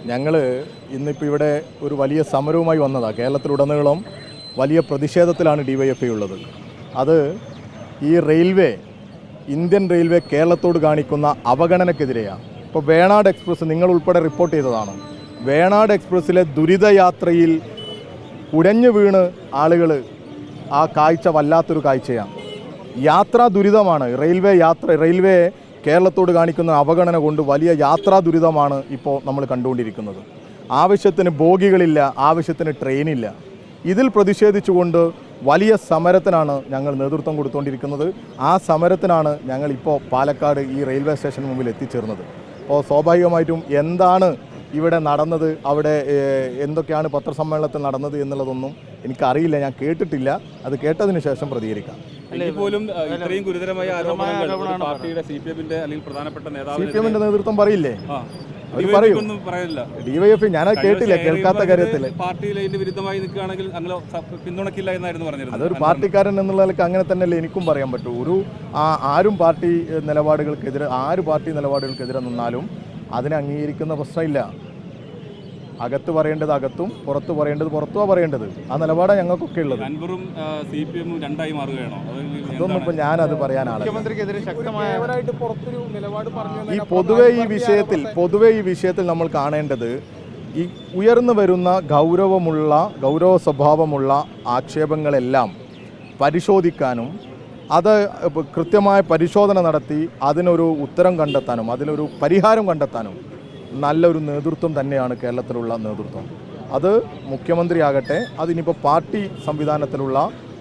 ഞങ്ങൾ ഇന്നിപ്പോൾ ഇവിടെ ഒരു വലിയ സമരവുമായി വന്നതാണ്. കേരളത്തിലുടനീളം വലിയ പ്രതിഷേധത്തിലാണ് DYFI ഉള്ളത്. അത് ഈ ഇന്ത്യൻ റെയിൽവേ കേരളത്തോട് കാണിക്കുന്ന അവഗണനക്കെതിരെയാണ്. ഇപ്പോൾ വേണാട് എക്സ്പ്രസ് നിങ്ങൾ ഉൾപ്പെടെ റിപ്പോർട്ട് ചെയ്തതാണ്. വേണാട് എക്സ്പ്രസ്സിലെ ദുരിതയാത്രയിൽ കുഴഞ്ഞു വീണ് ആളുകൾ, ആ കാഴ്ച വല്ലാത്തൊരു കാഴ്ചയാണ്. യാത്രാ ദുരിതമാണ്. റെയിൽവേ കേരളത്തോട് കാണിക്കുന്ന അവഗണന കൊണ്ട് വലിയ യാത്രാ ദുരിതമാണ് ഇപ്പോൾ നമ്മൾ കണ്ടുകൊണ്ടിരിക്കുന്നത്. ആവശ്യത്തിന് ബോഗികളില്ല, ആവശ്യത്തിന് ട്രെയിനില്ല. ഇതിൽ പ്രതിഷേധിച്ചുകൊണ്ട് വലിയ സമരത്തിനാണ് ഞങ്ങൾ നേതൃത്വം കൊടുത്തുകൊണ്ടിരിക്കുന്നത്. ആ സമരത്തിനാണ് ഞങ്ങളിപ്പോൾ പാലക്കാട് ഈ റെയിൽവേ സ്റ്റേഷന് മുമ്പിൽ എത്തിച്ചേർന്നത്. അപ്പോൾ സ്വാഭാവികമായിട്ടും എന്താണ് ഇവിടെ നടന്നത്, അവിടെ എന്തൊക്കെയാണ് പത്രസമ്മേളനത്തിൽ നടന്നത് എന്നുള്ളതൊന്നും എനിക്കറിയില്ല, ഞാൻ കേട്ടിട്ടില്ല. അത് കേട്ടതിന് ശേഷം പ്രതികരിക്കാം. ഇത്രയും ഗുരുതരമായ ആരോപണങ്ങൾ പാർട്ടിയുടെ CPM-ന്റെ അല്ലെങ്കിൽ പ്രധാനപ്പെട്ട നേതാവ് CPM-ന്റെ നേതൃത്വം പറയില്ലേ? അവർ പറയും. DYFI ഞാനത് കേട്ടില്ല, കേൾക്കാത്ത കാര്യത്തിൽ പാർട്ടിയിലെ വിരുദ്ധമായി നിൽക്കുകയാണെങ്കിൽ അങ്ങനെ പിന്തുണക്കില്ല എന്നായിരുന്നു പറഞ്ഞത്. അതൊരു പാർട്ടിക്കാരൻ എന്നുള്ള നിലയ്ക്ക് അങ്ങനെ തന്നെയല്ലേ എനിക്കും പറയാൻ പറ്റൂ. ആരും പാർട്ടി നിലപാടുകൾക്കെതിരെ നിന്നാലും അതിനെ അംഗീകരിക്കുന്ന പ്രശ്നമില്ല. അകത്ത് പറയേണ്ടത് അകത്തും പുറത്ത് പറയേണ്ടത് പുറത്തുമാണ് പറയേണ്ടത്. ആ നിലപാടാണ് ഞങ്ങൾക്കൊക്കെ ഉള്ളത്. അതൊന്നും ഇപ്പം ഞാനത് പറയാനാണ്. ഈ പൊതുവെ ഈ വിഷയത്തിൽ നമ്മൾ കാണേണ്ടത് ഈ ഉയർന്നു വരുന്ന ഗൗരവ സ്വഭാവമുള്ള ആക്ഷേപങ്ങളെല്ലാം പരിശോധിക്കാനും അത് കൃത്യമായ പരിശോധന നടത്തി അതിനൊരു ഉത്തരം കണ്ടെത്താനും അതിനൊരു പരിഹാരം കണ്ടെത്താനും നല്ലൊരു നേതൃത്വം തന്നെയാണ് കേരളത്തിലുള്ള നേതൃത്വം. അത് മുഖ്യമന്ത്രിയാകട്ടെ, അതിനിപ്പോൾ പാർട്ടി സംവിധാനത്തിലുള്ള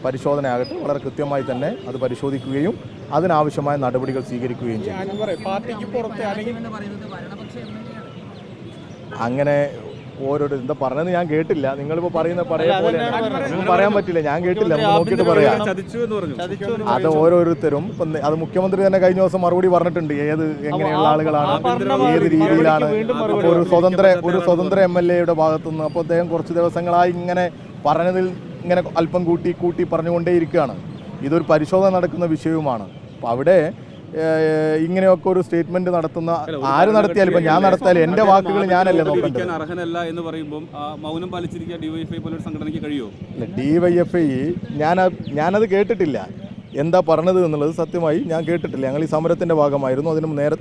പരിശോധനയാകട്ടെ, വളരെ കൃത്യമായി തന്നെ അത് പരിശോധിക്കുകയും അതിനാവശ്യമായ നടപടികൾ സ്വീകരിക്കുകയും ചെയ്യും. അങ്ങനെ ഓരോരു എന്താ പറഞ്ഞത് ഞാൻ കേട്ടില്ല. നിങ്ങളിപ്പോൾ പറയാൻ പറ്റില്ല, ഞാൻ കേട്ടില്ല. നോക്കിയിട്ട് പറയാം. അത് ഓരോരുത്തരും അത് മുഖ്യമന്ത്രി തന്നെ കഴിഞ്ഞ ദിവസം മറുപടി പറഞ്ഞിട്ടുണ്ട്. എങ്ങനെയുള്ള ആളുകളാണ്, ഏത് രീതിയിലാണ്. ഒരു സ്വതന്ത്ര MLA-യുടെ ഭാഗത്തുനിന്ന് അപ്പോൾ അദ്ദേഹം കുറച്ച് ദിവസങ്ങളായി ഇങ്ങനെ പറഞ്ഞതിൽ ഇങ്ങനെ അല്പം കൂട്ടി പറഞ്ഞുകൊണ്ടേയിരിക്കുകയാണ്. ഇതൊരു പരിശോധന നടക്കുന്ന വിഷയവുമാണ്. അപ്പോൾ അവിടെ ഇങ്ങനെയൊക്കെ ഒരു സ്റ്റേറ്റ്മെന്റ് നടത്തുന്ന ആര് നടത്തിയാലും ഇപ്പം ഞാൻ നടത്തിയാലും എൻ്റെ വാക്കുകൾ ഞാനല്ലേ നോക്കേണ്ടത്. അർഹനല്ല എന്ന് പറയുമ്പോൾ മൗനം പാലിച്ചിരിക്കാൻ DYFI പോലൊരു സംഘടനയ്ക്ക് കഴിയുമോ? DYFI ഞാനത് കേട്ടിട്ടില്ല. എന്താ പറഞ്ഞത് എന്നുള്ളത് സത്യമായി ഞാൻ കേട്ടിട്ടില്ല. ഞങ്ങൾ ഈ സമരത്തിൻ്റെ ഭാഗമായിരുന്നു.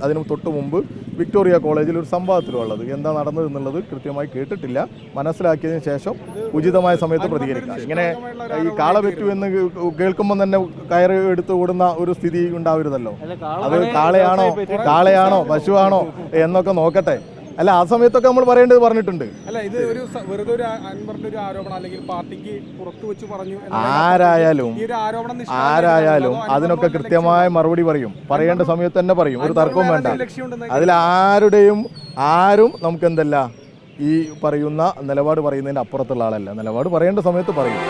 അതിന് തൊട്ട് മുമ്പ് വിക്ടോറിയ കോളേജിൽ ഒരു സംഭവത്തിലുള്ളത് എന്താ നടന്നത് എന്നുള്ളത് കൃത്യമായി കേട്ടിട്ടില്ല. മനസ്സിലാക്കിയതിന് ശേഷം ഉചിതമായ സമയത്ത് പ്രതികരിക്കാം. ഇങ്ങനെ ഈ കാള പറ്റൂ എന്ന് കേൾക്കുമ്പോൾ തന്നെ കയറ് എടുത്ത് ഓടുന്ന ഒരു സ്ഥിതി ഉണ്ടാവരുതല്ലോ. അത് കാളയാണോ പശുവാണോ എന്നൊക്കെ നോക്കട്ടെ. അല്ല, ആ സമയത്തൊക്കെ നമ്മൾ പറഞ്ഞിട്ടുണ്ട്. അല്ല, ഇത് ഒരു വെറുതെ ഒരു ആരോപണം അല്ലെങ്കിൽ പാർട്ടിക്ക് പുറത്തു വെച്ച് പറഞ്ഞു. ആരായാലും അതിനൊക്കെ കൃത്യമായ മറുപടി പറയേണ്ട സമയത്ത് തന്നെ പറയും. ഒരു തർക്കവും വേണ്ട. അതിൽ ആരും നമുക്കെന്തല്ല ഈ പറയുന്ന നിലപാട് പറയുന്നതിൻ്റെ അപ്പുറത്തുള്ള ആളല്ല. നിലപാട് പറയേണ്ട സമയത്ത് പറയും.